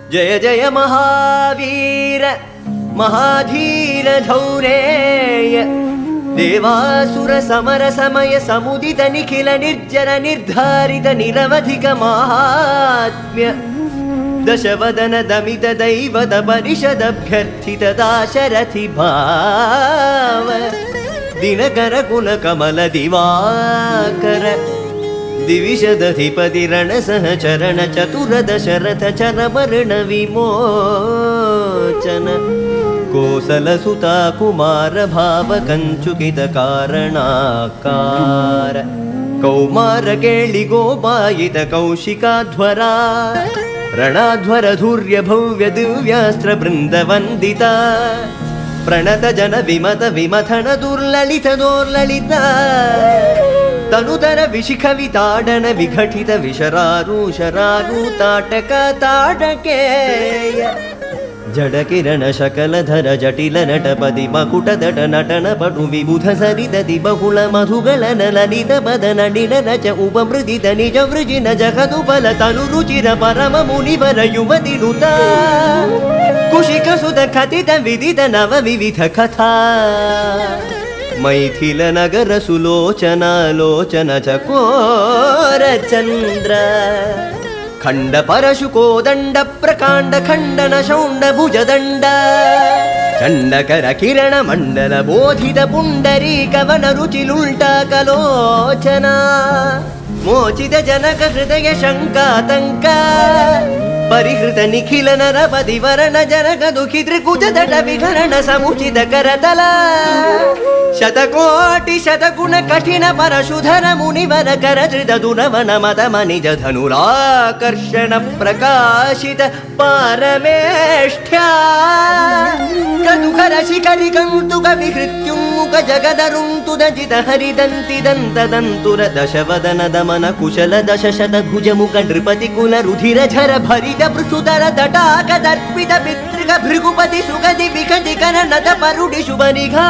जय जय महावीर महाधीर धौरेय देवासुर समर समय समुदित निखिल निर्जर निर्धारित निरवधिक महात्म्य दशवदन दमित दैवत परिषदभ्यर्थित दाशरथि भाव दिनकर कुल कमल दिवाकर दिविशदधिपति रण सहचरण चतुरदशरथ चरमरण विमोचन कोसलसुता कुमार भाव कंचुकित कारणाकार कौमार केळि गोपायित कौशिकाध्वरा ರಣಾಧ್ವರ ಧೂರ್ಯ ಭವ್ಯ ದಿವ್ಯಾಸ್ತ್ರ ಬೃಂದ ವಂದಿತ ಪ್ರಣತ ಜನ ವಿಮತ ವಿಮಥನ ದುರ್ಲಲಿತ ದೋರ್ಲಲಿತ ತನುತರ ವಿಶಿಖವಿ ತಾಡನ ವಿಘಟಿತ ವಿಶರಾರು ತಾಟಕ ತಾಟಕೇಯ ಜಡ ಕಿರಣ ಶಕಲಧರ ಜಟಿಲ ನಟಪದಿ ಮಕುಟ ದಟ ನಟನ ಪಟು ವಿಬುಧ ಸರಿದದಿ ಬಹುಳ ಮಧುಗಳನ ಲಲಿತ ಪದ ನಡಿನ ನಚ ಉಪಮೃದಿತ ನಿಜ ವೃಜಿನ ಜಗದು ಬಲ ತನು ರುಚಿರ ಪರಮ ಮುನಿವರ ಯುವತಿ ನುತ ಕುಶಿಕ ಸುತ ಕಥಿತ ವಿದಿತ ನವ ವಿವಿಧ ಕಥಾ ಮೈಥಿಲ ನಗರ ಸುಲೋಚನ ಲೋಚನ ಚಕೋರ ಚಂದ್ರ ಖಂಡ ಪರಶು ಕೋದಂಡ ಪ್ರಕಾಂಡ ಖಂಡನ ಶೌಂಡ ಭುಜದಂಡ ಚಂಡಕರ ಕಿರಣ ಮಂಡಲ ಬೋಧಿತ ಪುಂಡರೀ ಕವನ ರುಚಿಲುಲ್ಟ ಕಲೋಚನ ಮೋಚಿತ ಜನಕ ಹೃದಯ ಶಂಕಾತಂಕ ಪರಿಹೃತ ನಿಖಿಲ ನರ ಪದಿವರಣ ಜನಕ ದುಃಖಿ ತ್ರಿಕುಜ ದಟ ವಿಹರಣ ಸಮುಚಿತ ಕರತಲ ಶತಕೋಟಿ ಶತಗುಣ ಕಠಿಣ ಪರಶುಧರ ಮುನಿವರ ಕರಧೃತ ದುನವನ ಮದ ಮನಿಜ ಧನುರಾಕರ್ಷಣ ಪ್ರಕಾಶಿತ ಪಾರಮೇಷ್ಠ್ಯ ಕದುಕರ ಶಿಖರಿ ಕಂತುಕ ವಿಹೃತ್ಯುನ್ಮುಖ ಜಗದರುಂತುದ ಜಿತ ಹರಿದಂತಿ ದಂತದಂತುರ ದಶವದನ ದಮನ ಕುಶಲ ದಶಶತ ಭುಜಮುಖ ನೃಪತಿ ಕುಲ ರುಧಿರ ಝರ ಭರಿತ ಪೃಥುತರ ತಟಾಕ ದರ್ಪಿತ ಪಿತೃಗ ಭೃಗುಪತಿ ಸುಗದಿ ವಿಕಟಿ ಕರ ನದ ಪರುಡಿ ಶುಭ ನಿಘಾ